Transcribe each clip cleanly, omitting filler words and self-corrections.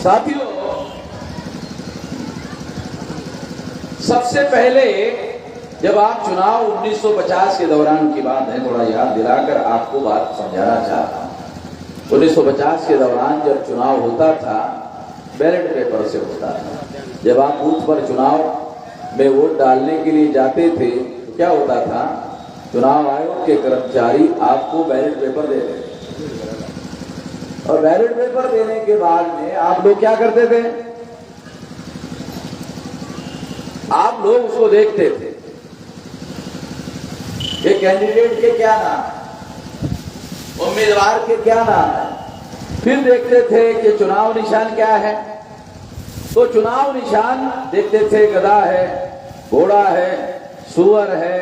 साथियों, सबसे पहले जब आप चुनाव 1950 के दौरान की बात है, थोड़ा याद दिलाकर आपको बात समझाना चाहता हूं। 1950 के दौरान जब चुनाव होता था, बैलेट पेपर से होता था। जब आप बूथ पर चुनाव में वोट डालने के लिए जाते थे तो क्या होता था, चुनाव आयोग के कर्मचारी आपको बैलेट पेपर दे देते और बैलेट पेपर देने के बाद में आप लोग क्या करते थे, आप लोग उसको देखते थे कि कैंडिडेट के क्या नाम है, उम्मीदवार के क्या नाम है। फिर देखते थे कि चुनाव निशान क्या है, तो चुनाव निशान देखते थे, गधा है, घोड़ा है, सुअर है,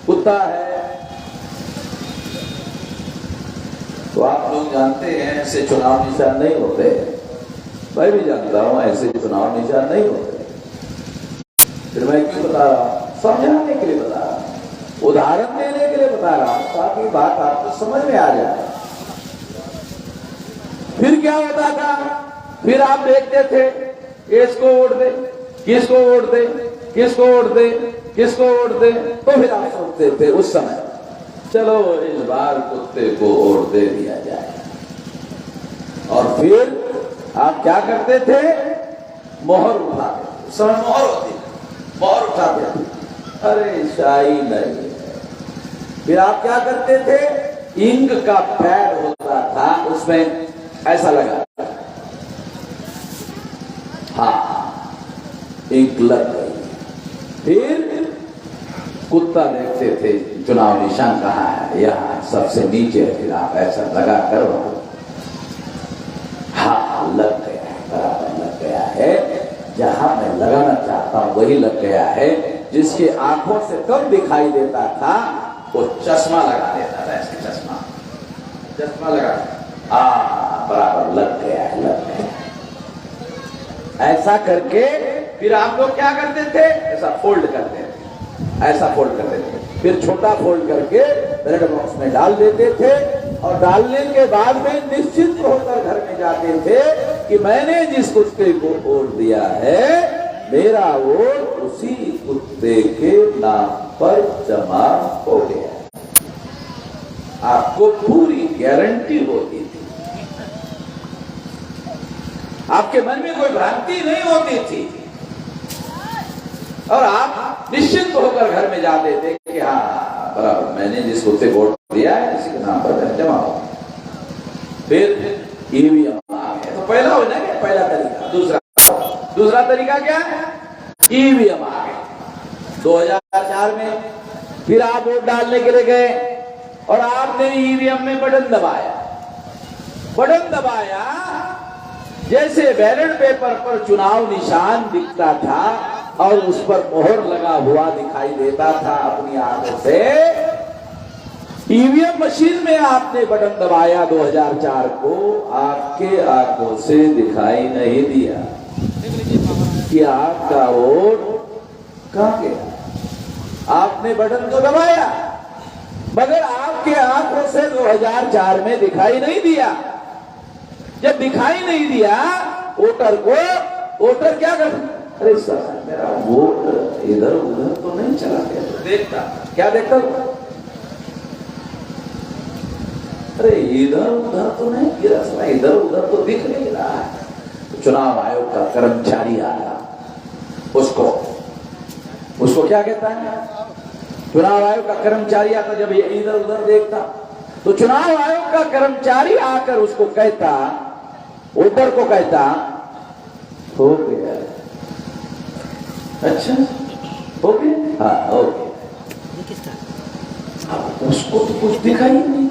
कुत्ता है। तो आप लोग जानते हैं ऐसे चुनाव निशान नहीं होते, मैं भी जानता हूं ऐसे चुनाव निशान नहीं होते। फिर मैं क्यों बता रहा हूं, समझाने के लिए बता रहा हूं, उदाहरण देने के लिए बता रहा हूं ताकि बात आपको समझ में आ जाए। फिर क्या होता था, फिर आप देखते थे इसको वोट दे, किसको वोट दे, किसको वोट दे, किसको वोट दे। तो फिर आप सोचते थे उस समय, चलो इस बार कुत्ते को वोट दे दिया जाए। और फिर आप क्या करते थे, मोहर उठाते, उस समय मोहर होती, मोहर उठाते, अरे शाही नहीं है। फिर आप क्या करते थे, इंक का पैड होता था, उसमें ऐसा लगा, हाँ इंक लग गई। फिर कुत्ता देखते थे, चुनाव निशान कहाँ है, यहाँ सबसे नीचे। फिर आप ऐसा लगा कर, हाँ लग गया है, बराबर लग गया है, जहां मैं लगाना चाहता हूं वही लग गया है। जिसके आंखों से कम दिखाई देता था वो चश्मा लगा देता था, ऐसे चश्मा लगा, बराबर लग गया है, लग गया है। ऐसा करके फिर आप लोग क्या करते थे, ऐसा फोल्ड करते थे, ऐसा फोल्ड करते थे। फिर छोटा फोल्ड करके बैलेट बॉक्स में डाल देते थे और डालने के बाद में निश्चित होकर घर में जाते थे कि मैंने जिस कुत्ते को वोट दिया है, मेरा वोट उसी कुत्ते के नाम पर जमा हो गया। आपको पूरी गारंटी होती थी, आपके मन में कोई भ्रांति नहीं होती थी और आप निश्चिंत होकर घर में जाते थे कि हाँ बराबर मैंने जिस कुत्ते को वोट दिया है इसी के नाम पर जमा हो। फिर ईवीएम आ गया, तो पहला हो ना, पहला तरीका। दूसरा तरीका क्या है, ईवीएम आ गया 2004 में। फिर आप वोट डालने के लिए गए और आपने ईवीएम में बटन दबाया, जैसे बैलेट पेपर पर चुनाव निशान दिखता था और उस पर मोहर लगा हुआ दिखाई देता था अपनी आंखों से, ईवीएम मशीन में आपने बटन दबाया 2004 को, आपके आंखों से दिखाई नहीं दिया कि आपका वोट कहां गया। आपने बटन तो दबाया मगर आपके आंखों से 2004 में दिखाई नहीं दिया। जब दिखाई नहीं दिया वोटर क्या कर, अरे सर मेरा वोट इधर उधर तो नहीं चला गया, देखता क्या देखता, अरे इधर उधर तो नहीं गिरा, इधर उधर तो दिख नहीं रहा है। चुनाव आयोग का कर्मचारी आया, उसको क्या कहता है, चुनाव आयोग का कर्मचारी आता, जब ये इधर उधर देखता तो चुनाव आयोग का कर्मचारी आकर उसको कहता, वोटर को कहता, हो गया, अच्छा हो गया, हाँ हो गया। उसको तो कुछ दिखाई नहीं।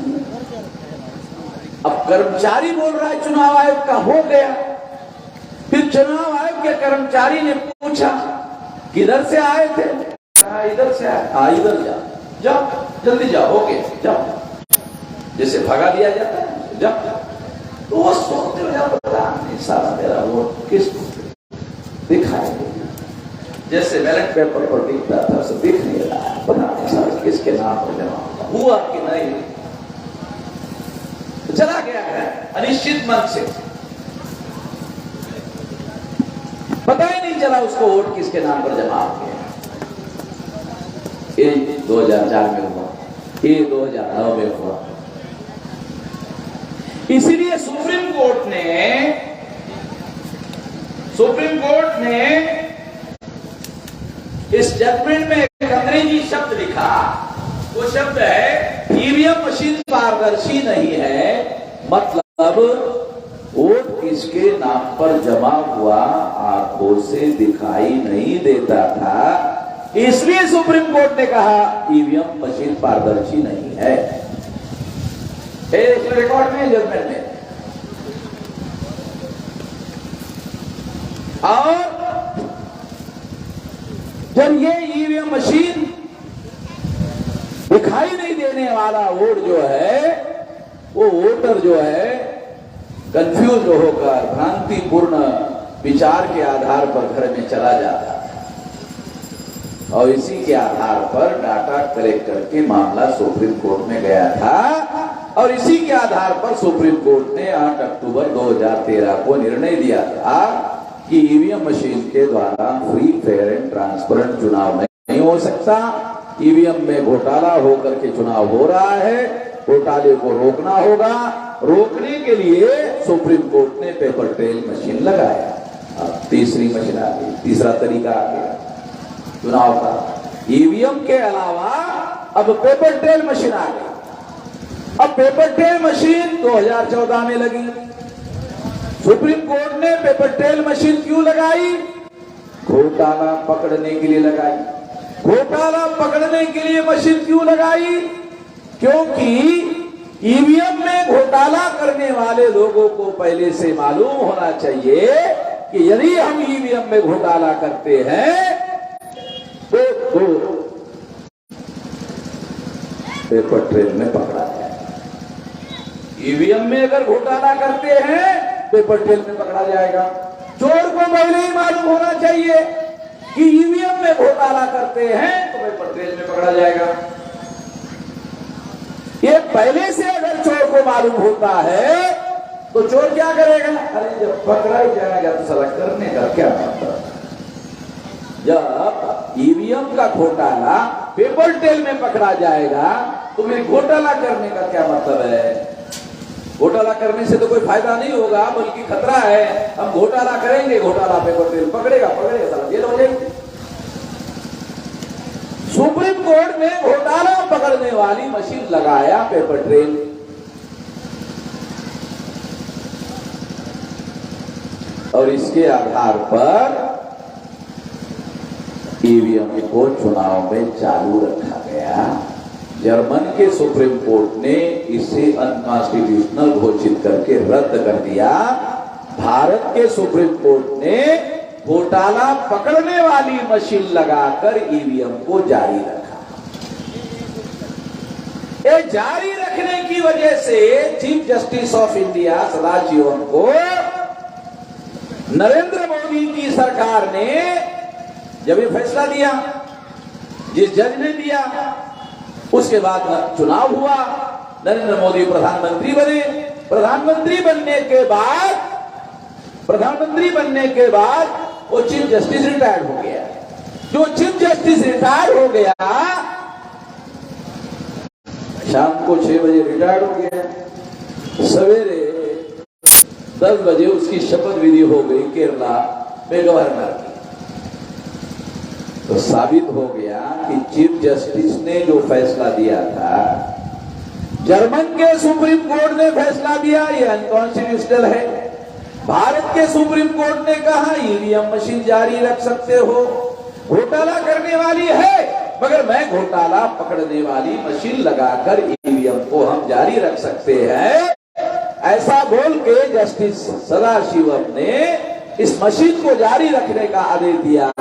अब कर्मचारी बोल रहा है चुनाव आयोग का हो गया। फिर चुनाव आयोग के कर्मचारी ने पूछा किधर से आए थे, कहा इधर से आए, इधर जाओ जल्दी जाओ, हो गया जाओ, जैसे भगा दिया जाता है जाओ। तो वो सोचते हुए पता नहीं सारा मेरा वोट किसको दिखाई नहीं, जैसे बैलेट पेपर पर दिखता था उसे दिख नहीं रहा, पता नहीं सारा किसके नाम पर जमा हुआ कि नहीं। तो चला गया है अनिश्चित मन से। पता ही नहीं चला उसको वोट किसके नाम पर जमा हो गया। ये 2004 में हुआ, ये 2009 में हुआ। इसीलिए सुप्रीम कोर्ट ने इस जजमेंट में एक अंग्रेजी शब्द लिखा। वो शब्द है ईवीएम मशीन पारदर्शी नहीं है, मतलब वोट किसके नाम पर जमा हुआ आंखों से दिखाई नहीं देता था, इसलिए सुप्रीम कोर्ट ने कहा ईवीएम मशीन पारदर्शी नहीं है। रिकॉर्ड में, जजमेंट में। और जब ये ईवीएम मशीन दिखाई नहीं देने वाला वोट जो है, वो वोटर जो है कंफ्यूज होकर भ्रांतिपूर्ण विचार के आधार पर घर में चला जाता है। और इसी के आधार पर डाटा कलेक्ट करके मामला सुप्रीम कोर्ट में गया था। और इसी के आधार पर सुप्रीम कोर्ट ने 8 अक्टूबर 2013 को निर्णय दिया था कि ईवीएम मशीन के द्वारा फ्री, फेयर एंड ट्रांसपेरेंट चुनाव नहीं हो सकता। ईवीएम में घोटाला होकर के चुनाव हो रहा है, घोटाले को रोकना होगा। रोकने के लिए सुप्रीम कोर्ट ने पेपर ट्रेल मशीन लगाया। अब तीसरी मशीन आ गई, तीसरा तरीका आ गया चुनाव का। ईवीएम के अलावा अब पेपर ट्रेल मशीन आ गई। अब पेपर ट्रेल मशीन 2014 में लगी। सुप्रीम कोर्ट ने पेपर ट्रेल मशीन क्यों लगाई? घोटाला पकड़ने के लिए लगाई। घोटाला पकड़ने के लिए मशीन क्यों लगाई? क्योंकि ईवीएम में घोटाला करने वाले लोगों को पहले से मालूम होना चाहिए कि यदि हम ईवीएम में घोटाला करते हैं तो पेपर ट्रेल में पकड़ा जाए। ईवीएम में अगर घोटाला करते हैं पेपर ट्रेल में पकड़ा जाएगा। चोर को पहले ही मालूम होना चाहिए कि ईवीएम में घोटाला करते हैं तो पेपर ट्रेल में पकड़ा जाएगा। ये पहले से अगर चोर को मालूम होता है तो चोर क्या करेगा? अरे जब पकड़ा ही जाएगा तो साला करने का क्या मतलब? जब ईवीएम का घोटाला पेपर ट्रेल में पकड़ा जाएगा तो मेरे घोटाला करने का क्या मतलब है? घोटाला करने से तो कोई फायदा नहीं होगा, बल्कि खतरा है। हम घोटाला करेंगे, घोटाला पेपर ट्रेल पकड़ेगा साला जेल हो जाएगी। सुप्रीम कोर्ट ने घोटाला पकड़ने वाली मशीन लगाया पेपर ट्रेल। और इसके आधार पर ईवीएम को चुनाव में चालू रखा गया। जर्मन के सुप्रीम कोर्ट ने इसे अनकॉन्स्टिट्यूशनल घोषित करके रद्द कर दिया। भारत के सुप्रीम कोर्ट ने घोटाला पकड़ने वाली मशीन लगाकर ईवीएम को जारी रखा। ये जारी रखने की वजह से chief justice of India Sadashivam को नरेंद्र मोदी की सरकार ने जब ये फैसला दिया, जिस जज ने दिया, उसके बाद चुनाव हुआ, नरेंद्र मोदी प्रधानमंत्री बने। प्रधानमंत्री बनने के बाद वो चीफ जस्टिस रिटायर्ड हो गया। जो चीफ जस्टिस रिटायर्ड हो गया, शाम को 6 बजे रिटायर्ड हो गया, सवेरे 10 बजे उसकी शपथ विधि हो गई केरला में गवर्नर की। तो साबित हो गया कि चीफ जस्टिस ने जो फैसला दिया था, जर्मन के सुप्रीम कोर्ट ने फैसला दिया, ये अनकॉन्स्टिट्यूशनल है। भारत के सुप्रीम कोर्ट ने कहा ईवीएम मशीन जारी रख सकते हो, घोटाला करने वाली है, मगर मैं घोटाला पकड़ने वाली मशीन लगाकर ईवीएम को हम जारी रख सकते हैं। ऐसा बोल के जस्टिस सदाशिवम ने इस मशीन को जारी रखने का आदेश दिया।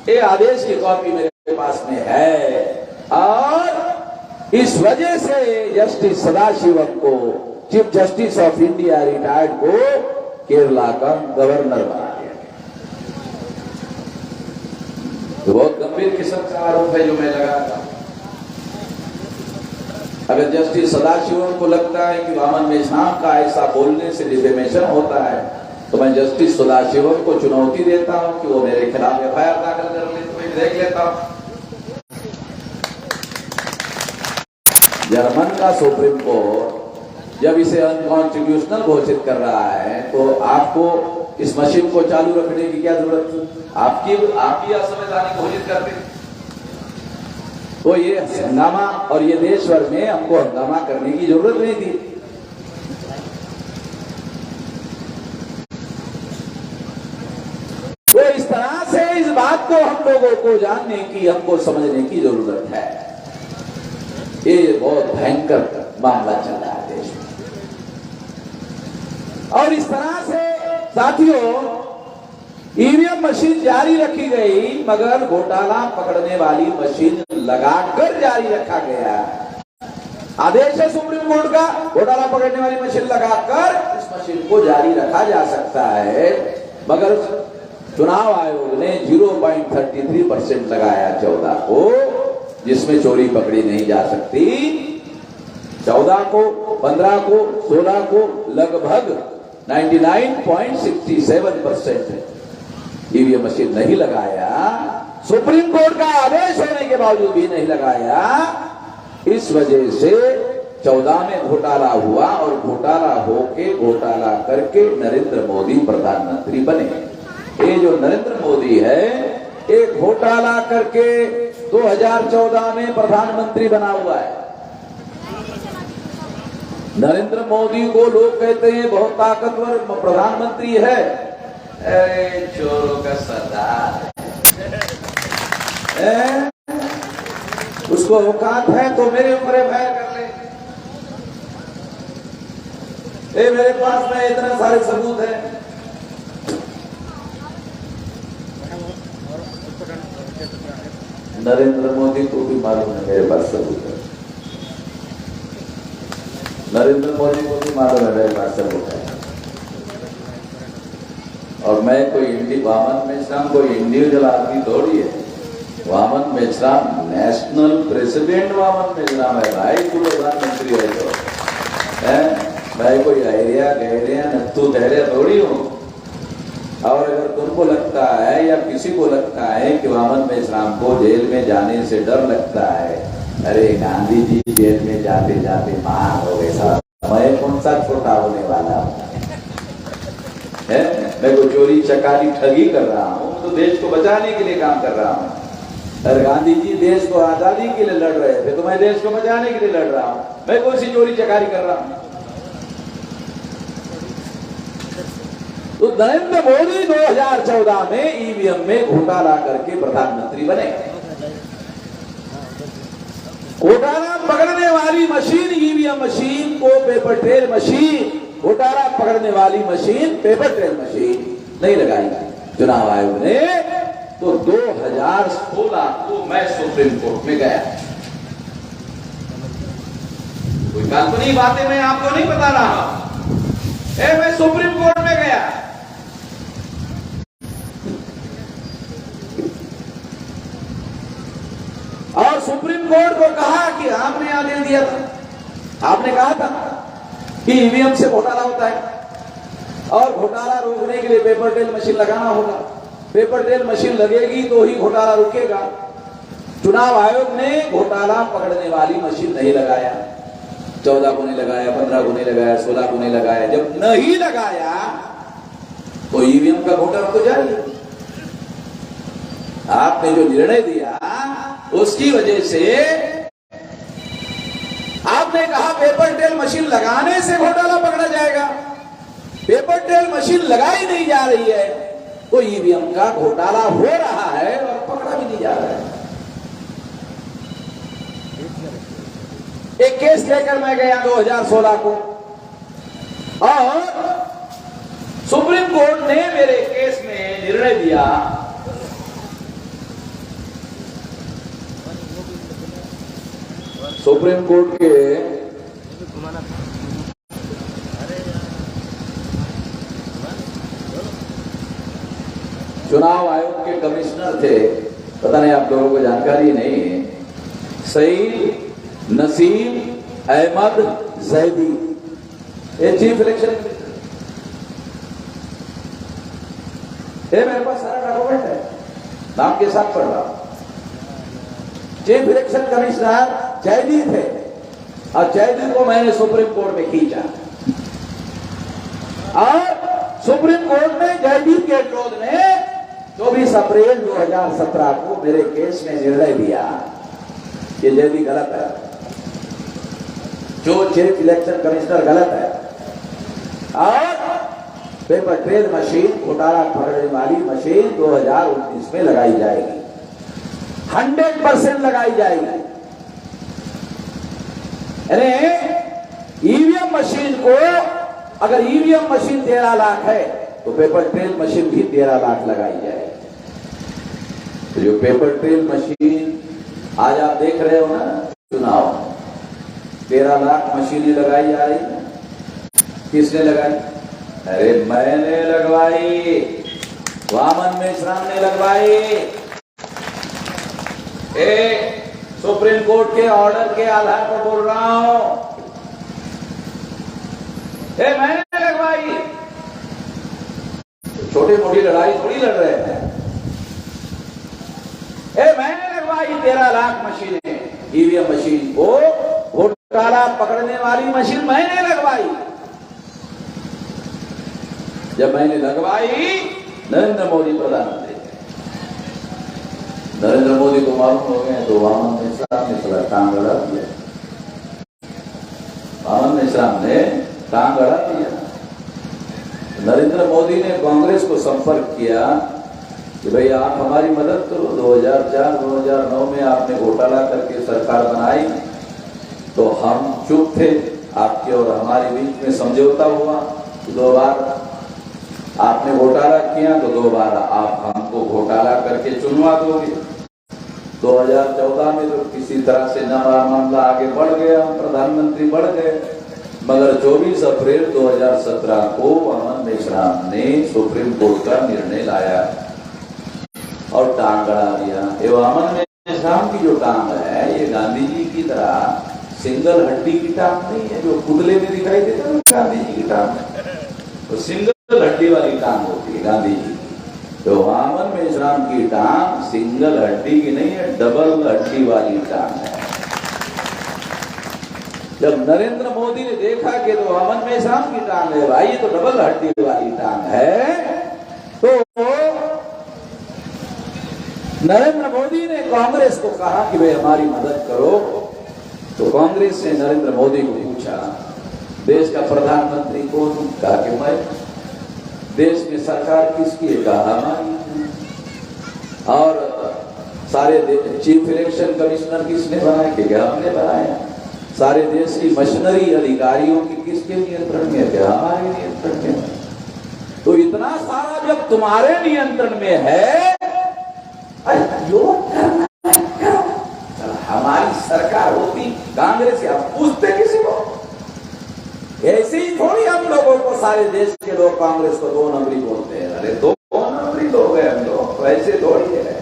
ये आदेश की कॉपी मेरे पास में है। और इस वजह से जस्टिस सदाशिवम को, chief justice of India retired को, केरला का गवर्नर बना दिया। तो बहुत गंभीर किस्म का आरोप है जो मैं लगा था। अगर जस्टिस सदाशिवम को लगता है कि वामन मेश्राम का ऐसा बोलने से डिफेमेशन होता है, तो मैं जस्टिस सदाशिवम को चुनौती देता हूं कि वो मेरे खिलाफ एफआईआर दाखिल कर ले, तो मैं देख लेता हूं। जर्मन का सुप्रीम कोर्ट जब इसे अनकॉन्स्टिट्यूशनल घोषित कर रहा है तो आपको इस मशीन को चालू रखने की क्या जरूरत थी? आप ही असंवैधानिक घोषित करते। तो ये हंगामा और ये देश भर में हमको हंगामा करने की जरूरत नहीं थी। तो इस तरह से इस बात को हम लोगों को जानने की, हमको समझने की जरूरत है। ये बहुत भयंकर मामला चल रहा है देश में। और इस तरह से साथियों ईवीएम मशीन जारी रखी गई, मगर घोटाला पकड़ने वाली मशीन लगाकर जारी रखा गया। आदेश है सुप्रीम कोर्ट का, घोटाला पकड़ने वाली मशीन लगाकर इस मशीन को जारी रखा जा सकता है, मगर चुनाव आयोग ने 0.33% लगाया 14 को, जिसमें चोरी पकड़ी नहीं जा सकती। 14 को, 15 को, 16 को लगभग 99.67% ईवीएम मशीन नहीं लगाया। सुप्रीम कोर्ट का आदेश होने के बावजूद भी नहीं लगाया। इस वजह से 14 में घोटाला हुआ और घोटाला होके, घोटाला करके नरेंद्र मोदी प्रधानमंत्री बने। ये जो नरेंद्र मोदी है, एक घोटाला करके 2014 में प्रधानमंत्री बना हुआ है। नरेंद्र मोदी को लोग कहते हैं बहुत ताकतवर प्रधानमंत्री है। अरे चोरों का सरदार है, उसको औकात है तो मेरे ऊपर एफआईआर कर ले। मेरे पास में इतने सारे सबूत हैं। नरेंद्र मोदी को भी मालूम है मेरे पास सबूत है। नरेंद्र मोदी को भी मालूम है मेरे पास सबूत है। और मैं कोई वामन मेश्राम कोई इंडिविजुअल आदमी थोड़ी है। वामन मेश्राम नेशनल प्रेसिडेंट वामन मेश्राम है भाई। तू प्रधानमंत्री है तो मैं कोई अहरिया गहरिया नत्थू गहरिया थोड़ी हूँ। और अगर तुमको लगता है या किसी को लगता है कि वामन मेश्राम को जेल में जाने से डर लगता है, अरे गांधी जी जेल में जाते जाते मार हो गए साहब, मैं कौन सा छोटा होने वाला हूँ? मैं कोई चोरी चकारी ठगी कर रहा हूँ? तो देश को बचाने के लिए काम कर रहा हूँ। अरे गांधी जी देश को आजादी के लिए लड़ रहे थे, तो मैं देश को बचाने के लिए लड़ रहा हूँ। मैं कौन सी चोरी चकारी कर रहा हूँ? तो नरेंद्र मोदी 2014 में ईवीएम में घोटाला करके प्रधानमंत्री बने। घोटाला पकड़ने वाली मशीन ईवीएम मशीन को पेपर ट्रेल मशीन, घोटाला पकड़ने वाली मशीन पेपर ट्रेल मशीन नहीं लगाई चुनाव आयोग ने। तो 2016 को मैं सुप्रीम कोर्ट में गया। कोई काल्पनिक बातें मैं आपको नहीं बता रहा। मैं सुप्रीम कोर्ट में गया। और सुप्रीम कोर्ट को कहा कि आपने आदेश दिया था, आपने कहा था कि ईवीएम से घोटाला होता है और घोटाला रोकने के लिए पेपर ट्रेल मशीन लगाना होगा। पेपर ट्रेल मशीन लगेगी तो ही घोटाला रुकेगा। चुनाव आयोग ने घोटाला पकड़ने वाली मशीन नहीं लगाया। 14 को नहीं लगाया, 15 को नहीं लगाया, 16 को नहीं लगाया। जब नहीं लगाया तो ईवीएम का घोटाला तो जारी है। आपने जो निर्णय दिया उसकी वजह से आपने कहा पेपर ट्रेल मशीन लगाने से घोटाला पकड़ा जाएगा। पेपर ट्रेल मशीन लगाई नहीं जा रही है तो ईवीएम का घोटाला हो रहा है और पकड़ा भी नहीं जा रहा है। एक केस लेकर मैं गया 2016 को और सुप्रीम कोर्ट ने मेरे केस में निर्णय दिया सुप्रीम कोर्ट के चुनाव आयोग के कमिश्नर थे, पता नहीं आप लोगों को जानकारी नहीं है, सईद नसीम अहमद जैदी, ये चीफ इलेक्शन। ये मेरे पास सारा डॉक्यूमेंट है, नाम के साथ पढ़ रहा हूं। चीफ इलेक्शन कमिश्नर जयदीप थे और जयदीप को मैंने सुप्रीम कोर्ट में खींचा और सुप्रीम कोर्ट में जयदीप के विरोध में 24 अप्रैल 2017 को मेरे केस में निर्णय दिया कि जयदीप गलत है, जो चीफ इलेक्शन कमिश्नर गलत है और पेपर ट्रेल मशीन घोटाला पकड़ने वाली मशीन 2019 में लगाई जाएगी, 100% लगाई जाएगी। ईवीएम मशीन को, अगर ईवीएम मशीन 13 लाख है तो पेपर ट्रेल मशीन भी 13 लाख लगाई जाएगी। तो जो पेपर ट्रेल मशीन आज आप देख रहे हो ना, चुनाव 13 लाख मशीनें लगाई जा रही है। किसने लगाई? अरे मैंने लगवाई, वामन मेश्राम ने लगवाई। सुप्रीम कोर्ट के ऑर्डर के आधार पर बोल रहा हूं, मैंने लगवाई। छोटी मोटी लड़ाई थोड़ी लड़ रहे हैं। मैंने लगवाई 13 लाख मशीनें, ईवीएम मशीन को घोटाला पकड़ने वाली मशीन मैंने लगवाई। जब मैंने लगवाई, नरेंद्र मोदी प्रधानमंत्री, नरेंद्र मोदी को मालूम हो गए तो वामन मेश्राम ने थोड़ा टांग अड़ा दिया। वामन मेश्राम ने टांग अड़ा दिया। नरेंद्र मोदी ने कांग्रेस को संपर्क किया कि भाई आप हमारी मदद करो। 2004-2009 में आपने घोटाला करके सरकार बनाई तो हम चुप थे, आपके और हमारे बीच में समझौता हुआ। 2 बार आपने घोटाला किया तो 2 बार आप हमको घोटाला करके चुनवा दोगे। 2014 में तो किसी तरह से मामला आगे बढ़ गया, हम प्रधानमंत्री बढ़ गए, मगर 24 अप्रैल 2017 को वामन मेश्राम ने सुप्रीम कोर्ट का निर्णय लाया और टांग अड़ा दिया। ये वामन मेश्राम की जो टांग है, ये गांधी जी की तरह सिंगल हड्डी की टांग नहीं है जो पुतले में दिखाई देता है। गांधी जी की टांग तो सिंगल हड्डी वाली टांग होती है गांधी जी की। तो वामन मेश्राम की टांग सिंगल हड्डी की नहीं है, डबल हड्डी वाली टांग है। जब नरेंद्र मोदी ने देखा कि तो वामन मेश्राम की टांग है भाई, ये तो डबल हड्डी वाली टांग है, तो नरेंद्र मोदी ने कांग्रेस को कहा कि भाई हमारी मदद करो। तो कांग्रेस ने नरेंद्र मोदी को पूछा, देश का प्रधानमंत्री कौन? कहा कि मैं। देश में सरकार किसकी है? कहा हमारी। और सारे चीफ इलेक्शन कमिश्नर किसने बनाए? कि हमने बनाया। सारे देश की मशीनरी अधिकारियों की किसके नियंत्रण में है? कि हमारे नियंत्रण में। तो इतना सारा जब तुम्हारे नियंत्रण में है, योग करना करो। हमारी सरकार होती कांग्रेस, या पूछते किसी को? ऐसे ही थोड़ी हम लोगों को, सारे देश के लोग कांग्रेस को 2 नंबरी बोलते हैं। अरे 2 नंबरी लोग हैं हम लोग, तो ऐसे थोड़ी है।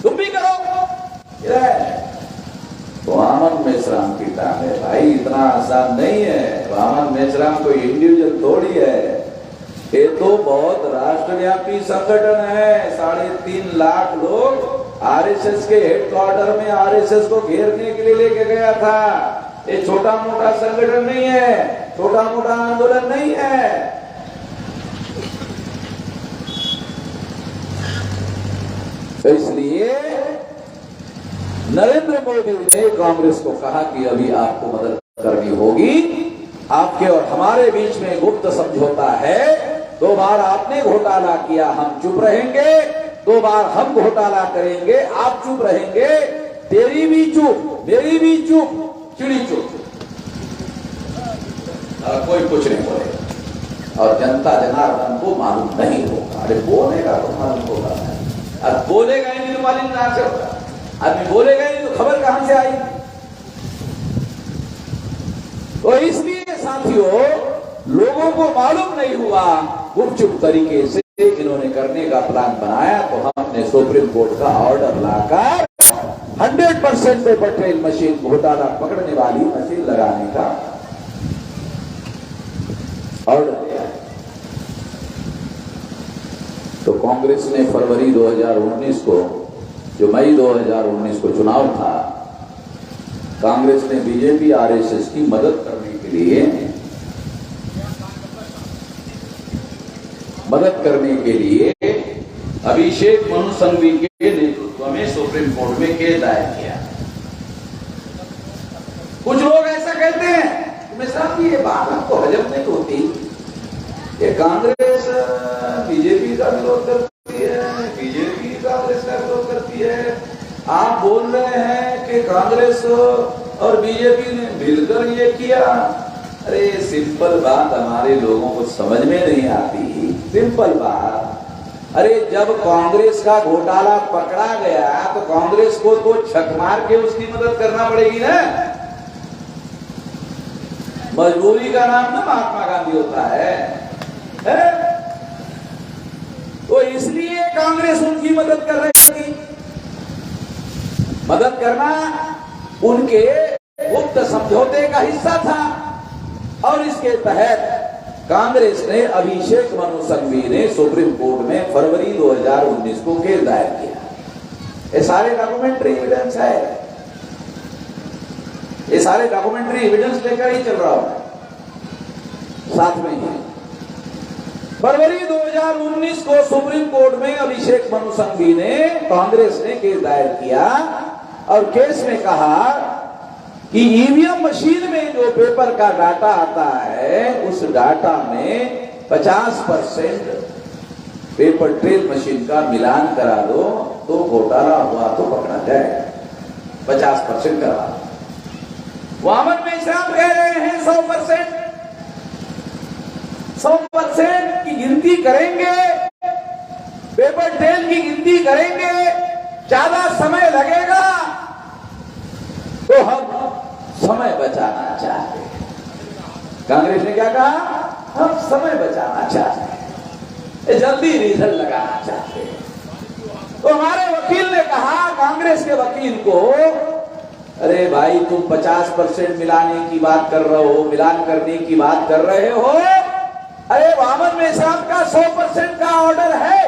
तुम भी करो। तो वामन मेश्राम की टांग है भाई, इतना आसान नहीं है। वामन मेश्राम कोई इंडिविजुअल थोड़ी है, ये तो बहुत राष्ट्रव्यापी संगठन है। 3.5 लाख लोग आरएसएस के हेडक्वार्टर में आरएसएस को घेरने के लिए लेके गया था। ये छोटा मोटा संगठन नहीं है, छोटा मोटा आंदोलन नहीं है। तो इसलिए नरेंद्र मोदी ने कांग्रेस को कहा कि अभी आपको मदद करनी होगी। आपके और हमारे बीच में गुप्त समझौता है। 2 बार आपने घोटाला किया, हम चुप रहेंगे। 2 बार हम घोटाला करेंगे, आप चुप रहेंगे। तेरी भी चुप, मेरी भी चुप, चिड़ी चुप, कोई कुछ नहीं बोलेगा और जनता जनार्दन को मालूम नहीं होगा। अरे बोलेगा तो मालूम होगा, अब बोलेगा ही नहीं तो मालूम कहां से होगा? आदमी बोलेगा ही नहीं तो खबर कहां से आएगी? तो इसलिए साथियों, लोगों को मालूम नहीं हुआ, गुपचुप तरीके से इन्होंने करने का प्लान बनाया। तो हमने सुप्रीम कोर्ट का ऑर्डर लाकर 100% पेपर ट्रेल मशीन, घोटाला पकड़ने वाली मशीन लगाने का ऑर्डर दिया। कांग्रेस ने फरवरी 2019 को, जो मई 2019 को चुनाव था, कांग्रेस ने बीजेपी आरएसएस की मदद करने के लिए अभिषेक मनु सिंघवी के नेतृत्व में सुप्रीम कोर्ट में केस दायर किया। कुछ लोग ऐसा कहते हैं, मैं साहब ये बात आपको हजम नहीं होती, ये कांग्रेस बीजेपी का विरोध करती है, बीजेपी कांग्रेस का विरोध करती है। आप बोल रहे हैं कि कांग्रेस और बीजेपी ने मिलकर ये किया। अरे सिंपल बात हमारे लोगों को समझ में नहीं आती, सिंपल बात। अरे जब कांग्रेस का घोटाला पकड़ा गया तो कांग्रेस को तो छक मार के उसकी मदद करना पड़ेगी ना। मजबूरी का नाम ना महात्मा गांधी होता है? तो इसलिए कांग्रेस उनकी मदद कर रही थी। मदद करना उनके गुप्त समझौते का हिस्सा था और इसके तहत कांग्रेस ने अभिषेक मनु सिंघवी ने सुप्रीम कोर्ट में फरवरी 2019 को केस दायर किया। ये सारे डॉक्यूमेंट्री एविडेंस है, ये सारे डॉक्यूमेंट्री एविडेंस लेकर ही चल रहा हूं साथ में ही। फरवरी 2019 को सुप्रीम कोर्ट में अभिषेक मनु सिंघवी ने, कांग्रेस ने केस दायर किया और केस में कहा कि ईवीएम मशीन में जो पेपर का डाटा आता है उस डाटा में 50% पेपर ट्रेल मशीन का मिलान करा दो तो घोटाला हुआ तो पकड़ा जाए। 50% करा दो। वामन मेश्राम कह रहे हैं 100% की गिनती करेंगे, पेपर ट्रेल की गिनती करेंगे, ज्यादा समय लगेगा तो हम समय बचाना चाहते हैं। कांग्रेस ने क्या कहा? हम समय बचाना चाहते हैं, जल्दी रिजल्ट लगाना चाहते हैं। तो हमारे वकील ने कहा, कांग्रेस के वकील को, अरे भाई तुम 50% मिलाने की बात कर रहे हो, मिलान करने की बात कर रहे हो। अरे वामन मेश्राम का 100% का ऑर्डर है,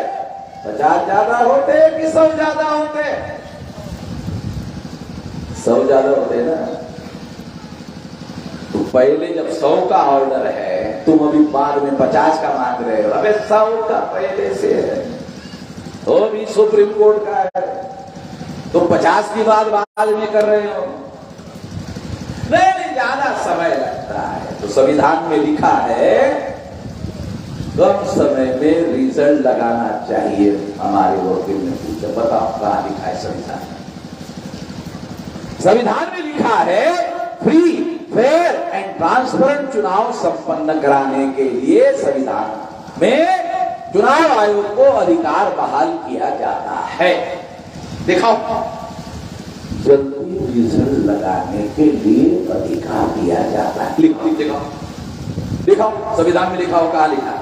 50 ज्यादा होते कि 100 ज्यादा होते? 100 ज्यादा होते ना। तो पहले जब 100 का ऑर्डर है, तुम अभी बाद में 50 का मांग रहे हो। अबे 100 का पहले से है, वो भी सुप्रीम कोर्ट का है, तो 50 की बात बाद में कर रहे हो। नहीं, ज्यादा समय लगता है। तो संविधान में लिखा है कम समय में रिजल्ट लगाना चाहिए। हमारे वकील ने पूछा, बताओ कहां लिखा है संविधान में? संविधान में लिखा है फ्री, फेयर एंड ट्रांसपेरेंट चुनाव संपन्न कराने के लिए संविधान में चुनाव आयोग को अधिकार बहाल किया जाता है। दिखाओ, जल्दी रिजल्ट लगाने के लिए अधिकार दिया जाता है। लिखो, दिखाओ, दिखाओ संविधान में लिखा हो, कहां लिखा?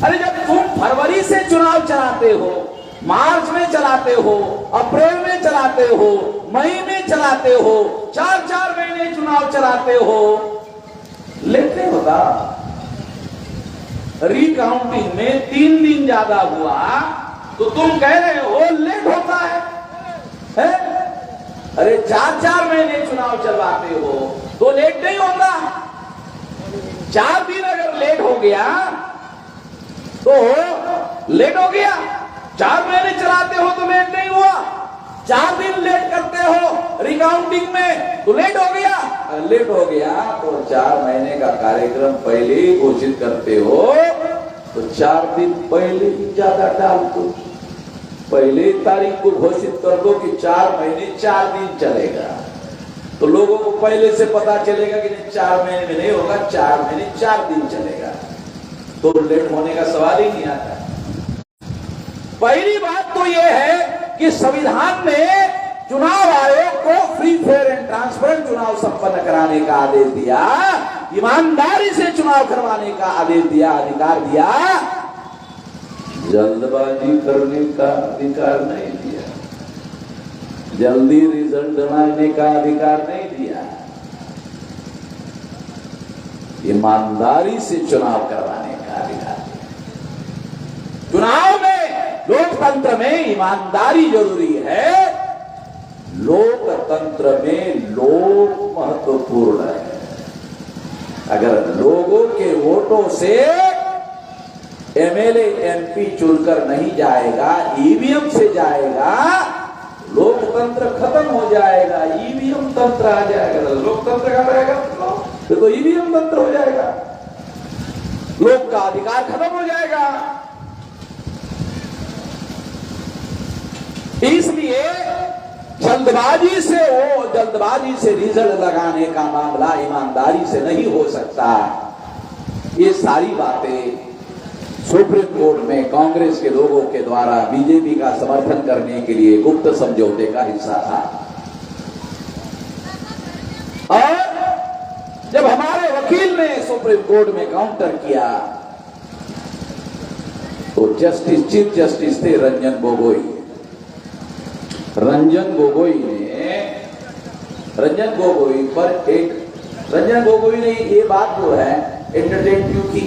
अरे जब तुम फरवरी से चुनाव चलाते हो, मार्च में चलाते हो, अप्रैल में चलाते हो, मई में चलाते हो, 4-4 महीने चुनाव चलाते हो, लेते होगा। रिकाउंटिंग में 3 दिन ज्यादा हुआ तो तुम कह रहे हो लेट होता है? अरे 4-4 महीने चुनाव चलवाते हो तो लेट नहीं होगा। 4 दिन अगर लेट हो गया तो लेट हो गया, 4 महीने चलाते हो तो लेट नहीं हुआ। 4 दिन लेट करते हो रिकाउंटिंग में तो लेट हो गया। लेट हो गया तो 4 महीने का कार्यक्रम पहले ही घोषित करते हो तो 4 दिन पहले ही ज्यादा डाल दो। पहले तारीख को घोषित कर दो कि 4 महीने 4 दिन चलेगा, तो लोगों को पहले से पता चलेगा कि 4 महीने में नहीं होगा, 4 महीने 4 दिन चलेगा, तो लेट होने का सवाल ही नहीं आता। पहली बात तो यह है कि संविधान ने चुनाव आयोग को फ्री, फेयर एंड ट्रांसपेरेंट चुनाव संपन्न कराने का आदेश दिया, ईमानदारी से चुनाव करवाने का आदेश दिया, अधिकार दिया। जल्दबाजी करने का अधिकार नहीं दिया, जल्दी रिजल्ट बनाने का अधिकार नहीं दिया, ईमानदारी से चुनाव करवाने का अधिकार। चुनाव में, लोकतंत्र में ईमानदारी जरूरी है, लोकतंत्र में लोग महत्वपूर्ण है। अगर लोगों के वोटों से एमएलए एमपी चुनकर नहीं जाएगा, ईवीएम से जाएगा, लोकतंत्र खत्म हो जाएगा, ईवीएम तंत्र आ जाएगा। लोकतंत्र का रहेगा तो ईवीएम तंत्र हो जाएगा, लोक का अधिकार खत्म हो जाएगा। इसलिए जल्दबाजी से रिजल्ट लगाने का मामला ईमानदारी से नहीं हो सकता। ये सारी बातें सुप्रीम कोर्ट में कांग्रेस के लोगों के द्वारा बीजेपी का समर्थन करने के लिए गुप्त समझौते का हिस्सा था। और जब हमारे वकील ने सुप्रीम कोर्ट में काउंटर किया तो चीफ जस्टिस थे रंजन गोगोई। रंजन गोगोई ने ये बात जो है एंटरटेन क्यों की?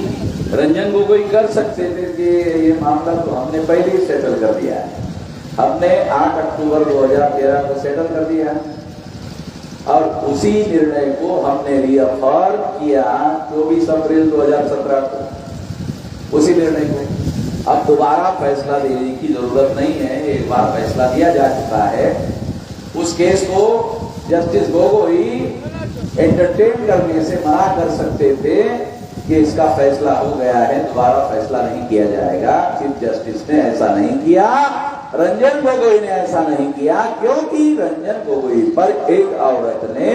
रंजन गोगोई कर सकते थे कि ये मामला तो हमने पहले ही सेटल कर दिया है, हमने 8 अक्टूबर 2013 को सेटल कर दिया और उसी निर्णय को हमने रिअफर्म किया 24 अप्रैल 2017 को, उसी निर्णय को। अब दोबारा फैसला देने की जरूरत नहीं है, एक बार फैसला दिया जा चुका है। उस केस को जस्टिस गोगोई एंटरटेन करने से मना कर सकते थे कि इसका फैसला हो गया है, दोबारा फैसला नहीं किया जाएगा। चीफ जस्टिस ने ऐसा नहीं किया, रंजन गोगोई ने ऐसा नहीं किया, क्योंकि रंजन गोगोई पर एक औरत ने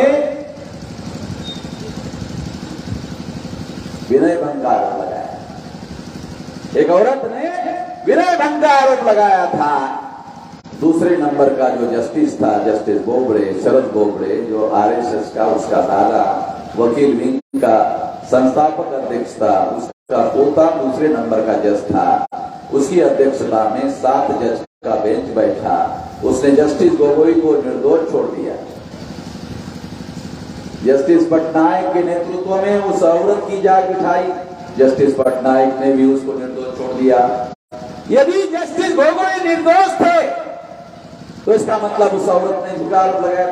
विनय भंग का आरोप लगाया। एक औरत ने विनय भंग का आरोप लगाया था। दूसरे नंबर का जो जस्टिस था, जस्टिस बोबड़े, शरद बोबड़े, जो आरएसएस का उसका दादा वकील विंग का संस्थापक अध्यक्ष था, उसका पोता दूसरे नंबर का जज था। उसकी अध्यक्षता में 7 जज का बेंच बैठा, उसने जस्टिस गोगोई को निर्दोष छोड़ दिया। जस्टिस पटनायक के नेतृत्व में उस औरत की जाग बिठाई, जस्टिस पटनायक ने भी उसको निर्दोष छोड़ दिया। यदि जस्टिस गोगोई निर्दोष थे तो इसका मतलब उस औरत ने झूठा आरोप लगाया।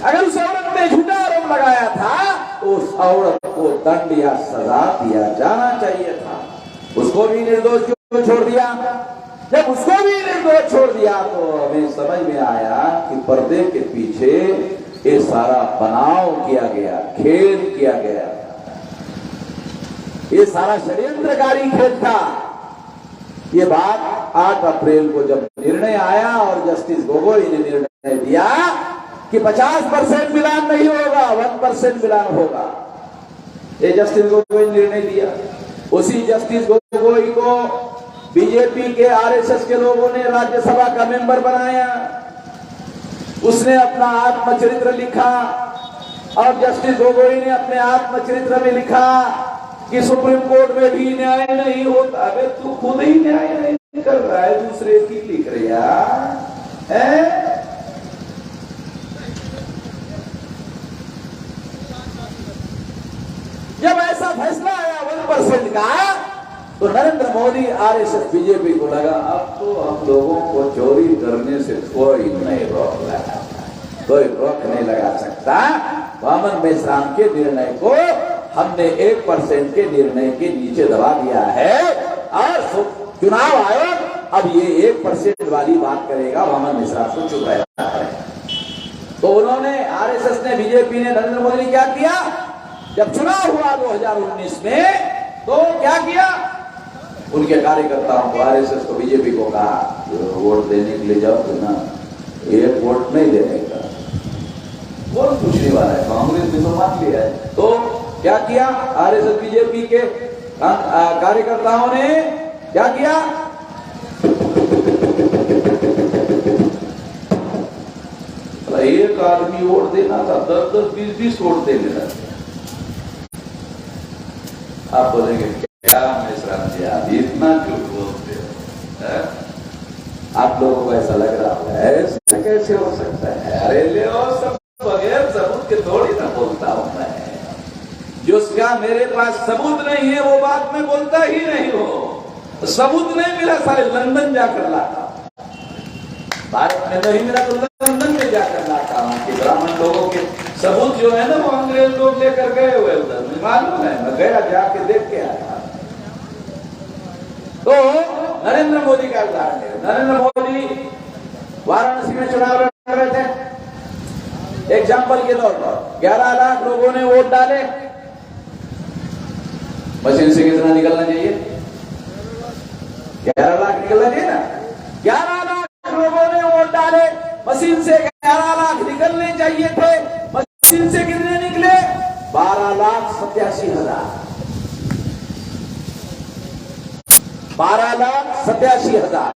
अगर उस औरत ने झूठा आरोप लगाया था तो उस औरत को दंड या सजा दिया जाना चाहिए था। उसको भी निर्दोष क्यों छोड़ दिया? जब उसको भी निर्दोष छोड़ दिया तो हमें समझ में आया कि पर्दे के पीछे ये सारा बनाव किया गया, खेल किया गया, ये सारा षड्यंत्रकारी खेल था। ये बात 8 अप्रैल को जब निर्णय आया और जस्टिस गोगोई ने निर्णय दिया कि 50% मिलान नहीं होगा, 1% मिलान होगा, ये जस्टिस गोगोई ने निर्णय दिया। उसी जस्टिस गोगोई को बीजेपी के आरएसएस के लोगों ने राज्यसभा का मेंबर बनाया। उसने अपना आत्मचरित्र लिखा और जस्टिस गोगोई ने अपने आत्मचरित्र में लिखा कि सुप्रीम कोर्ट में भी न्याय नहीं होता। अबे तू खुद ही न्याय नहीं कर रहा है, दूसरे की लिख रहा है। जब ऐसा फैसला आया 1% का तो नरेंद्र मोदी आरएसएस बीजेपी को लगा अब तो हम लोगों को चोरी करने से कोई नहीं रोक लगा, कोई रोक नहीं लगा सकता। वामन मेश्राम के निर्णय को हमने 1% के निर्णय के नीचे दबा दिया है और चुनाव आयोग अब ये 1% वाली बात करेगा, वामन मेश्राम को चुप रहना है। तो उन्होंने आरएसएस ने, बीजेपी ने, नरेंद्र मोदी ने क्या किया? जब चुनाव हुआ 2019 में तो क्या किया? उनके कार्यकर्ताओं को, आरएसएस को, बीजेपी को कहा वोट देने के लिए जाओ तो ना, एक वोट नहीं देने का, वोट पूछने वाला है, कांग्रेस ने तो मान लिया है। तो क्या किया आरएसएस बीजेपी के कार्यकर्ताओं ने? क्या किया? एक आदमी वोट देना था, 10-10, 20-20 वोट दे लेना। आप बोलेंगे क्या मेश्राम जी आप इतना झूठ बोलते हो? आप लोगों को ऐसा लग रहा है ऐसा कैसे हो सकता है? अरे ले सब बगैर सबूत के थोड़ी ना बोलता हूं मैं। जिसका बोला मेरे पास सबूत नहीं है, वो बात मैं बोलता ही नहीं हो। सबूत नहीं मिला, सारे लंदन जाकर लाता, भारत में नहीं मिला तो लंदन में जाकर लाता हूं कि ब्राह्मण लोगों के सबूत जो है ना वो अंग्रेज लोग लेकर गए हुए उधर, मुझे मालूम है, मैं गया जाके देख के आया। तो नरेंद्र मोदी का उदाहरण है। नरेंद्र मोदी वाराणसी में चुनाव लड़ रहे थे, एग्जाम्पल के तौर पर 11 लाख लोगों ने वोट डाले, मशीन से कितना निकलना चाहिए? 11 लाख निकलना चाहिए ना। 11 लाख लोगों ने वोट डाले, मशीन से 11 लाख निकलने चाहिए थे, मशीन से कितने निकले? 12,87,000। 12,87,000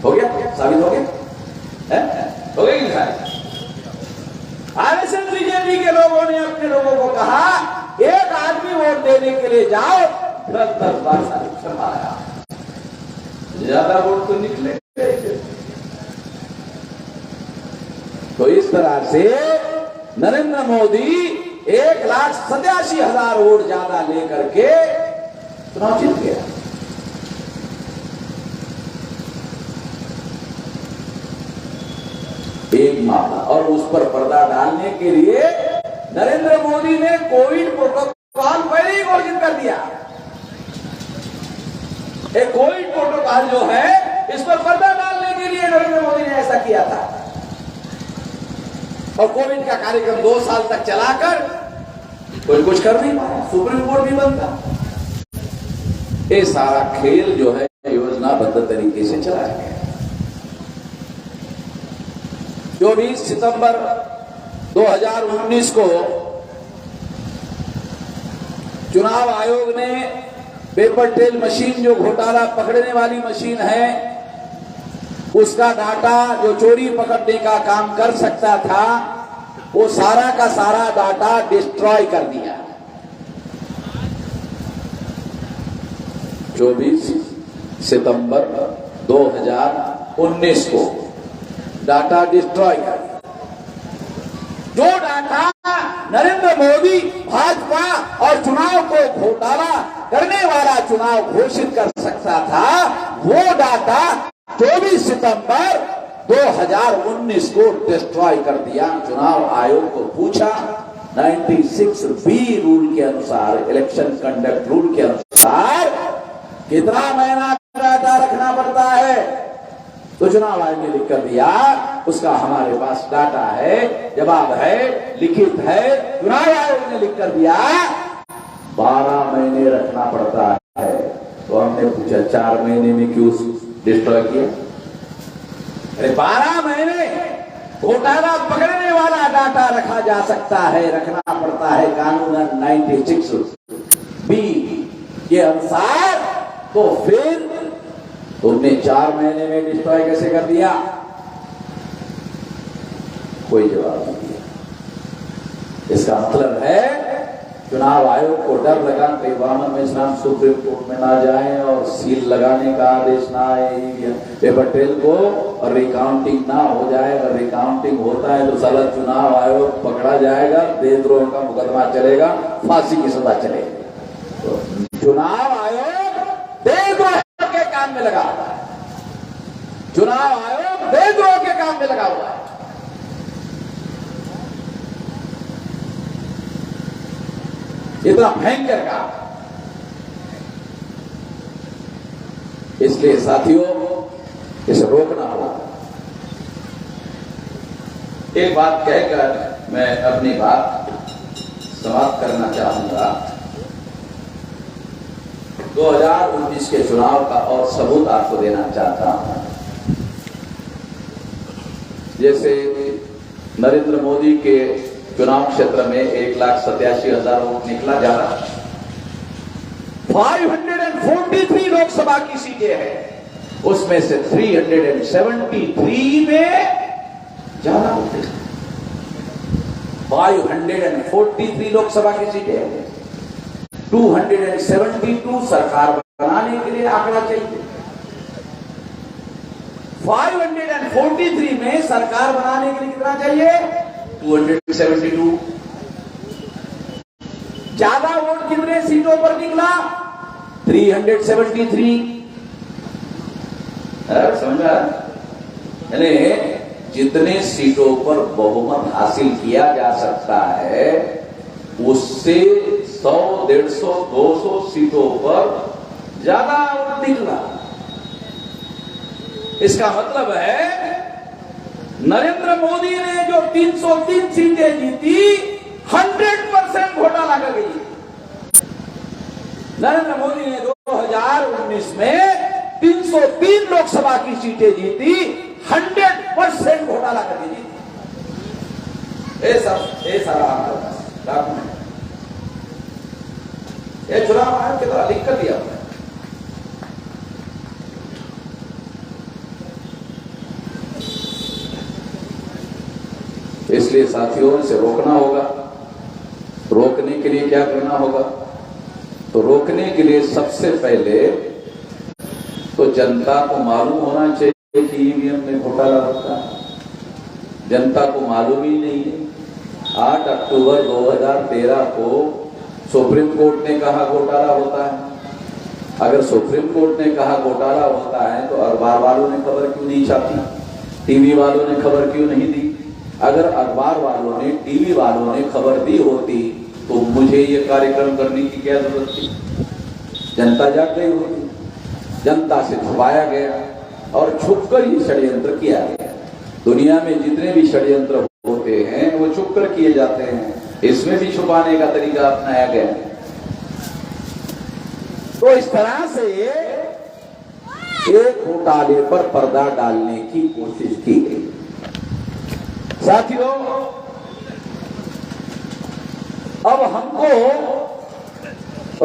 हो गया, साबित हो गया, हो गया कि साबित? आरएसएस बीजेपी के लोगों ने अपने लोगों को कहा एक आदमी वोट देने के लिए जाओ, 10-10 बार साबित आया, ज्यादा वोट तो निकले। तो इस तरह से नरेंद्र मोदी 1,87,000 वोट ज्यादा लेकर के चुनाव जीत गया। एक मामला, और उस पर पर्दा डालने के लिए नरेंद्र मोदी ने कोविड प्रोटोकॉल पहले ही घोषित कर दिया। एक कोविड प्रोटोकॉल जो है, इस पर पर्दा डालने के लिए नरेंद्र मोदी ने ऐसा किया था, और कोविड का कार्यक्रम 2 साल तक चलाकर कोई कुछ कर नहीं पाया, सुप्रीम कोर्ट भी बनता। ये सारा खेल जो है योजनाबद्ध तरीके से चलाया गया। 24 सितंबर 2019 को चुनाव आयोग ने पेपर ट्रेल मशीन, जो घोटाला पकड़ने वाली मशीन है, उसका डाटा जो चोरी पकड़ने का काम कर सकता था, वो सारा का सारा डाटा डिस्ट्रॉय कर दिया। 24 सितंबर 2019 को डाटा डिस्ट्रॉय कर दिया। जो डाटा नरेंद्र मोदी भाजपा और चुनाव को घोटाला करने वाला चुनाव घोषित कर सकता था, वो डाटा 24 सितंबर 2019 को डिस्ट्रॉय कर दिया। चुनाव आयोग को पूछा, 96B रूल के अनुसार, इलेक्शन कंडक्ट रूल के अनुसार कितना महीना डाटा रखना पड़ता है? तो चुनाव आयोग ने लिख कर दिया, उसका हमारे पास डाटा है, जवाब है, लिखित है। चुनाव आयोग ने लिख कर दिया 12 महीने रखना पड़ता है। तो हमने पूछा 4 महीने में क्यों डिस्ट्रॉय किया? अरे 12 महीने घोटाला पकड़ने वाला डाटा रखा जा सकता है, रखना पड़ता है कानूनन 96B के अनुसार। तो फिर तुमने 4 महीने में डिस्ट्रॉय कैसे कर दिया? कोई जवाब नहीं दिया। इसका मतलब है चुनाव आयोग को डर लगा कि वामन मेश्राम सुप्रीम कोर्ट में ना जाए और सील लगाने का आदेश ना आए पेपर ट्रेल को, और रिकाउंटिंग ना हो जाए। अगर रिकाउंटिंग होता है तो साला चुनाव आयोग पकड़ा जाएगा, देशद्रोह का मुकदमा चलेगा, फांसी की सजा चलेगी। तो चुनाव आयोग देशद्रोह के काम में लगा हुआ है। चुनाव आयोग देशद्रोह के काम में लगा हुआ है। इतना भयंकर काम। इसलिए साथियों, इसे रोकना होगा। एक बात कहकर मैं अपनी बात समाप्त करना चाहूंगा। 2019 के चुनाव का और सबूत आपको देना चाहता हूं। जैसे नरेंद्र मोदी के चुनाव क्षेत्र में 1,87,000 वोट निकला जा रहा। 543 लोकसभा की सीटें हैं, उसमें से 373 में ज्यादा वोट। 543 लोकसभा की सीटें हैं, 272 सरकार बनाने के लिए आंकड़ा चाहिए। 543 में सरकार बनाने के लिए कितना चाहिए? 272। ज्यादा वोट कितने सीटों पर निकला? 373। समझा? यानी जितने सीटों पर बहुमत हासिल किया जा सकता है उससे 100, 150, 200 सीटों पर ज्यादा वोट निकला। इसका मतलब है नरेंद्र मोदी ने जो 303 सीटें जीती 100% घोटाला कर गई। नरेंद्र मोदी ने 2019 में 303 लोकसभा की सीटें जीती, 100% घोटाला कर दी। ये सारा डॉक्यूमेंट ये चुनाव आयोग के द्वारा लिख कर दिया हुआ है। इसलिए साथियों इसे रोकना होगा। रोकने के लिए क्या करना होगा? तो रोकने के लिए सबसे पहले तो जनता को मालूम होना चाहिए कि ईवीएम में घोटाला होता है। जनता को मालूम ही नहीं है। 8 अक्टूबर 2013 को सुप्रीम कोर्ट ने कहा घोटाला होता है। अगर सुप्रीम कोर्ट ने कहा घोटाला होता है तो अखबार वालों ने खबर क्यों नहीं छापी? टीवी वालों ने खबर क्यों नहीं दी? अगर अखबार वालों ने, टीवी वालों ने खबर दी होती तो मुझे ये कार्यक्रम करने की क्या जरूरत थी? जनता जाग गई होती। जनता से छुपाया गया और छुपकर ये षड्यंत्र किया गया। दुनिया में जितने भी षड्यंत्र होते हैं वो छुपकर किए जाते हैं। इसमें भी छुपाने का तरीका अपनाया गया। तो इस तरह से एक घोटाले पर पर्दा डालने की कोशिश की गई। साथियों अब हमको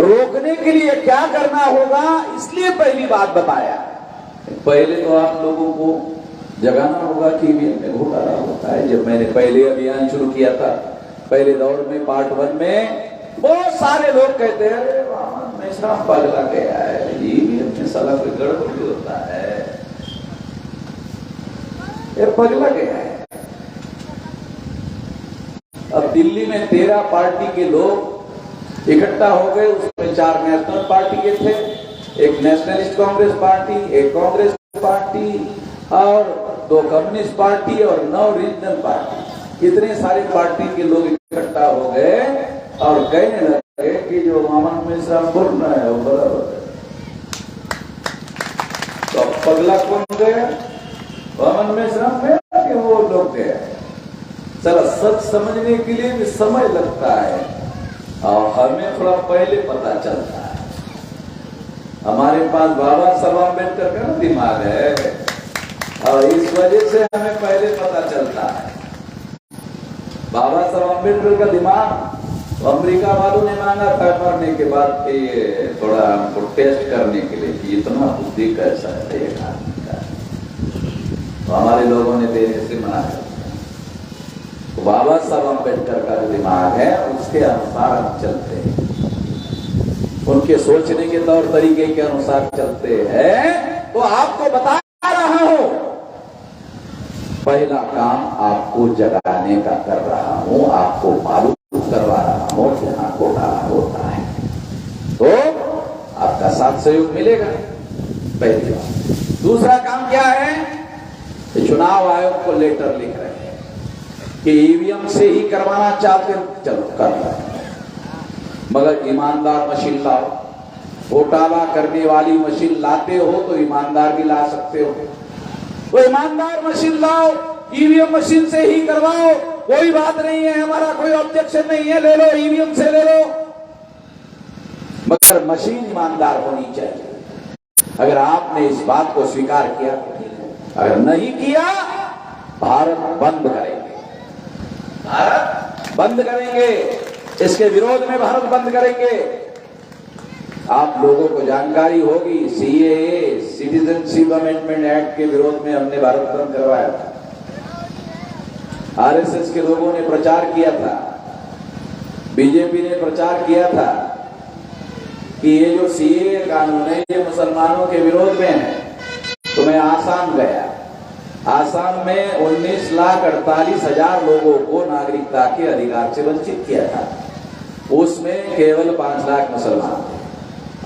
रोकने के लिए क्या करना होगा, इसलिए पहली बात बताया। पहले तो आप लोगों को जगाना होगा कि ईवीएम में घोटाला होता है। जब मैंने पहले अभियान शुरू किया था, पहले दौर में पार्ट 1 में बहुत सारे लोग कहते हैं अरे हमेशा पगला गया है, ईवीएम में साला कोई गड़बड़ी होता है, ये पगला गया है। अब दिल्ली में 13 पार्टी के लोग इकट्ठा हो गए। उसमें 4 नेशनल पार्टी के थे, एक नेशनलिस्ट कांग्रेस पार्टी, एक कांग्रेस पार्टी और 2 कम्युनिस्ट पार्टी और 9 रीजनल पार्टी। इतने सारे पार्टी के लोग इकट्ठा हो गए और कहने लगे कि जो मामन मिश्रा बोल रहा है वो बराबर है। तो पगला कौन गया? मामन मिश्रा में कि वो लोग गए। चला सच समझने के लिए भी समय लगता है और हमें थोड़ा पहले पता चलता है। हमारे पास बाबा साहब अम्बेडकर का दिमाग है और इस वजह से हमें पहले पता चलता है। बाबा साहब अम्बेडकर का दिमाग अमेरिका वालों ने मांगा था मरने के बाद कि थोड़ा हमको टेस्ट करने के लिए कि इतना बुद्धि कैसा है एक आदमी का, तो हमारे लोगों ने देने से मना कर। तो बाबा साहब अम्बेडकर का जो दिमाग है उसके अनुसार हम चलते हैं, उनके सोचने के तौर तरीके के अनुसार चलते हैं। तो आपको बता रहा हूं, पहला काम आपको जगाने का कर रहा हूं, आपको मालूम करवा रहा हूं कि यहां घोटाला होता है, तो आपका साथ सहयोग मिलेगा। पहली बात। दूसरा काम क्या है? चुनाव आयोग को लेटर लिख रहे हैं कि ईवीएम से ही करवाना चाहते हो, चलो कर रहे हैं, मगर ईमानदार मशीन लाओ। घोटाला करने वाली मशीन लाते हो तो ईमानदार भी ला सकते हो, तो ईमानदार मशीन लाओ, ईवीएम मशीन से ही करवाओ, कोई बात नहीं है, हमारा कोई ऑब्जेक्शन नहीं है, ले लो ईवीएम से ले लो, मगर मशीन ईमानदार होनी चाहिए। अगर आपने इस बात को स्वीकार किया तो ठीक है, अगर नहीं किया भारत बंद करेंगे, भारत बंद करेंगे, इसके विरोध में भारत बंद करेंगे। आप लोगों को जानकारी होगी, सीएए सिटीजनशिप अमेंडमेंट एक्ट के विरोध में हमने भारत बंद करवाया था। आरएसएस के लोगों ने प्रचार किया था, बीजेपी ने प्रचार किया था कि ये जो सीएए कानून है ये मुसलमानों के विरोध में है, तो मैं आसाम गया, आसाम में 19,48,000 लोगों को नागरिकता के अधिकार से वंचित किया था। उसमें केवल 5 लाख मुसलमान थे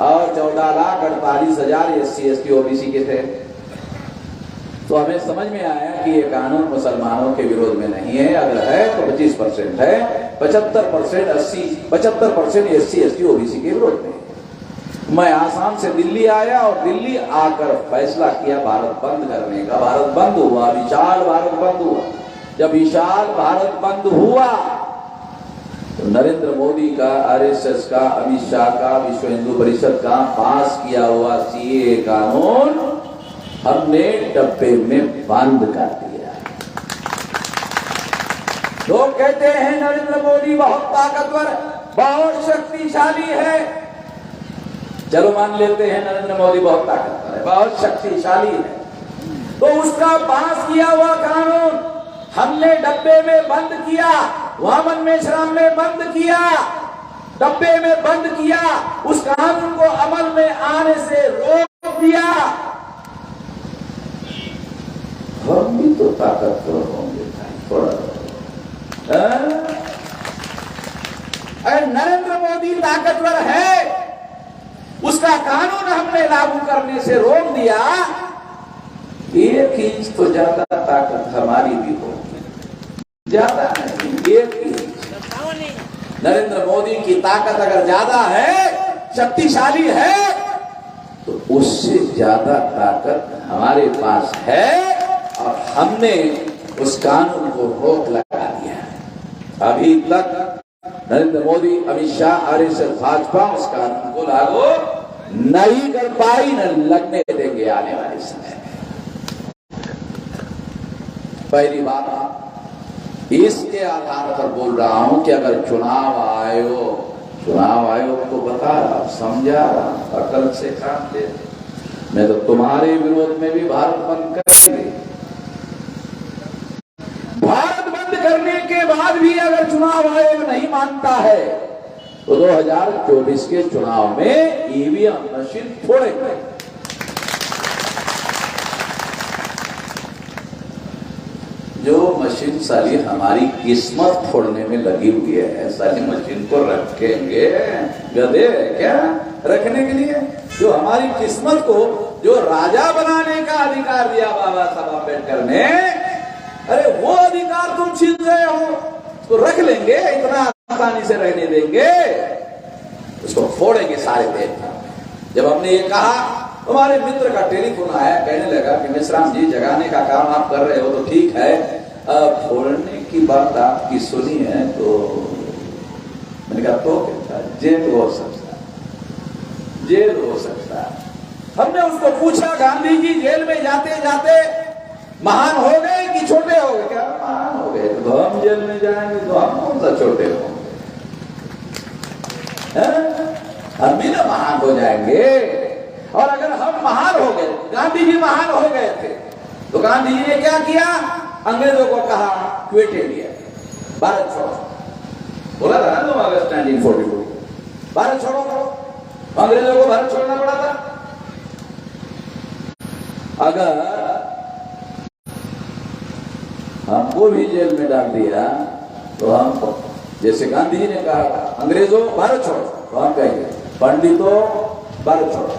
और 14,48,000 SC ST OBC के थे। तो हमें समझ में आया कि ये कानून मुसलमानों के विरोध में नहीं है, अगर है तो 25% है, 75% SC ST OBC के विरोध में। मैं आसाम से दिल्ली आया और दिल्ली आकर फैसला किया भारत बंद करने का। भारत बंद हुआ, विशाल भारत बंद हुआ। जब विशाल भारत बंद हुआ तो नरेंद्र मोदी का, RSS का, अमित शाह का, विश्व हिंदू परिषद का पास किया हुआ CAA कानून हमने डब्बे में बंद कर दिया। लोग कहते हैं नरेंद्र मोदी बहुत ताकतवर, बहुत शक्तिशाली है। चलो मान लेते हैं नरेंद्र मोदी बहुत ताकतवर है, बहुत शक्तिशाली है, तो उसका पास किया हुआ कानून हमने डब्बे में बंद किया, वामन मेश्राम में बंद किया, डब्बे में बंद किया, उस कानून को अमल में आने से रोक दिया। हम भी तो ताकतवर होंगे थोड़ा। अरे नरेंद्र मोदी ताकतवर है, उसका कानून हमने लागू करने से रोक दिया। 1 इंच तो ज्यादा ताकत हमारी भी होगी, ज्यादा नहीं, 1 इंच। नरेंद्र मोदी की ताकत अगर ज्यादा है, शक्तिशाली है, तो उससे ज्यादा ताकत हमारे पास है और हमने उस कानून को रोक लगा दिया। अभी तक नरेंद्र मोदी, अमित शाह, RSS, भाजपा उस कानून को लागू नहीं कर पाई, न लगने देंगे आने वाले समय में। पहली बात इसके आधार पर बोल रहा हूं कि अगर चुनाव आयोग को बता रहा, समझा रहा, अकल से काम ले, मैं तो तुम्हारे विरोध में भी भारत बंद करेंगे। भारत बंद करने के बाद भी अगर चुनाव आयोग नहीं मानता है तो 2024 के चुनाव में EVM मशीन फोड़ेंगे। जो मशीन साली हमारी किस्मत फोड़ने में लगी हुई है, साली मशीन को रखेंगे, गधे है क्या रखने के लिए? जो हमारी किस्मत को जो राजा बनाने का अधिकार दिया बाबा साहब अम्बेडकर ने, अरे वो अधिकार तुम छीन रहे हो, तो रख लेंगे, इतना आसानी से रहने देंगे? उसको फोड़ेंगे सारे देश। जब हमने ये कहा, हमारे मित्र का टेलीफोन आया, कहने लगा कि मेश्राम जी जगाने का काम आप कर रहे हो तो ठीक है, फोड़ने की बात आपकी सुनी है तो मैंने कहा तो क्या, जेल हो सकता है, जेल हो सकता है। हमने उसको पूछा, गांधी जी जेल में जाते जाते महान हो गए कि छोटे हो गए? क्या महान हो गए? तो हम जेल में जाएंगे तो हम कौन सा छोटे होंगे? हम भी ना महान हो जाएंगे। और अगर हम महान हो गए, गांधी जी महान हो गए थे, तो गांधी जी ने क्या किया? अंग्रेजों को कहा क्विट इंडिया, भारत छोड़ो। बोला था ना 9 अगस्त 1942, भारत छोड़ो करो। अंग्रेजों को भारत छोड़ना पड़ा था। अगर हमको भी जेल में डाल दिया तो हम, जैसे गांधी जी ने कहा अंग्रेजों भारत छोड़ो, तो हम कहेंगे पंडितों भारत छोड़ो।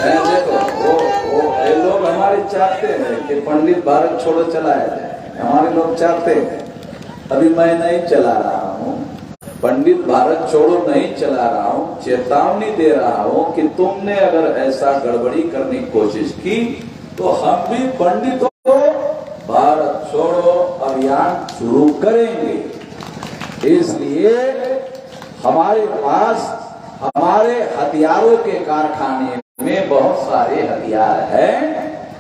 देखो वो लोग हमारे चाहते हैं कि पंडित भारत छोड़ो चलाया जाए, हमारे लोग चाहते हैं। अभी मैं नहीं चला रहा हूँ, पंडित भारत छोड़ो नहीं चला रहा हूँ, चेतावनी दे रहा हूँ कि तुमने अगर ऐसा गड़बड़ी करने की कोशिश की तो हम भी पंडितों को भारत छोड़ो अभियान शुरू करेंगे। इसलिए हमारे पास हमारे हथियारों के कारखाने में बहुत सारे हथियार हैं,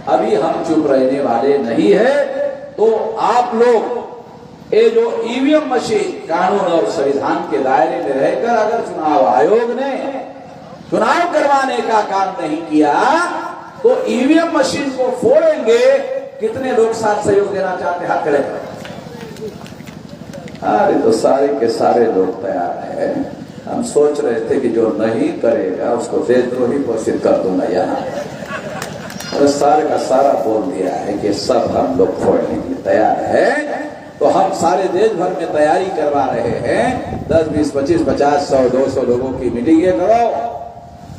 अभी हम चुप रहने वाले नहीं है। तो आप लोग ये जो ईवीएम मशीन कानून और संविधान के दायरे में रहकर अगर चुनाव आयोग ने चुनाव करवाने का काम नहीं किया तो ईवीएम मशीन को फोड़ेंगे। कितने लोग साथ सहयोग देना चाहते? हाथ खड़े करें। अरे तो सारे के सारे लोग तैयार हैं। हम सोच रहे थे कि जो नहीं करेगा उसको देशद्रोही घोषित कर दूंगा यहाँ, और सारे का सारा बोल दिया है कि सब हम लोग छोड़ने के लिए तैयार है। तो हम सारे देश भर में तैयारी करवा रहे हैं। 10, 20, 25, 50, 100, 200 लोगों की मीटिंगें करो,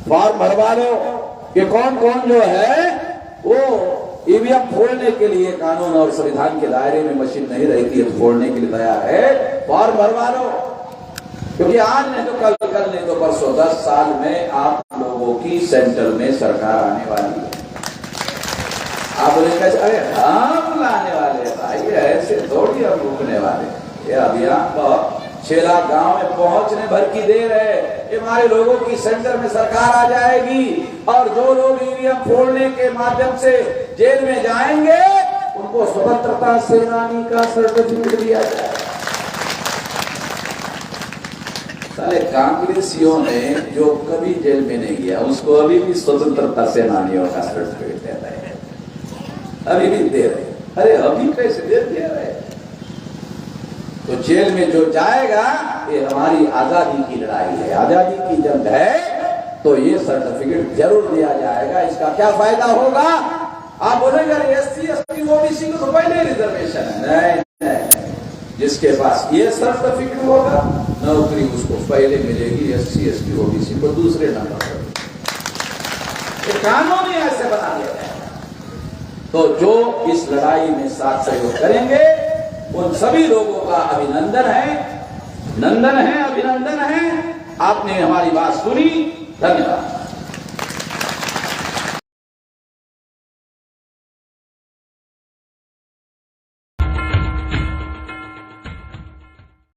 फॉर्म भरवा लो कि कौन कौन जो है वो ईवीएम फोड़ने के लिए कानून और संविधान के दायरे में मशीन नहीं रहती है, फोड़ने के लिए तैयार है, फॉर्म भरवा लो। क्योंकि आज नहीं तो कल नहीं तो परसों 10 साल में आप लोगों की सेंट्रल में सरकार आने वाली है। आप बोलेंगे अरे हम लाने वाले भाई, ऐसे थोड़ी हम रुकने वाले। ये अभियान 6 लाख गांव में पहुंचने भर की देर है। ये हमारे लोगों की सेंटर में सरकार आ जाएगी और जो लोग ईवीएम फोड़ने के माध्यम से जेल में जाएंगे उनको स्वतंत्रता सेनानी का सर्टिफिकेट दिया जाएगा। साले कांग्रेसियों ने जो कभी जेल में नहीं गया उसको अभी भी स्वतंत्रता सेनानियों का सर्टिफिकेट दे रहे हैं, अभी भी दे रहे। अरे अभी कैसे दे रहे? तो जेल में जो जाएगा ये हमारी आजादी की लड़ाई है, आजादी की जंग है, तो ये सर्टिफिकेट जरूर दिया जाएगा। इसका क्या फायदा होगा? आप बोलेंगे SC ST OBC को तो पहले रिजर्वेशन है। नहीं, जिसके पास ये सर्टिफिकेट होगा नौकरी उसको पहले मिलेगी, SC ST OBC को दूसरे नंबर पर। ये कानून ही ऐसे बना दिया है। तो जो इस लड़ाई में साथ सहयोग करेंगे उन सभी लोगों का अभिनंदन है, नंदन है, अभिनंदन है। आपने हमारी बात सुनी, धन्यवाद।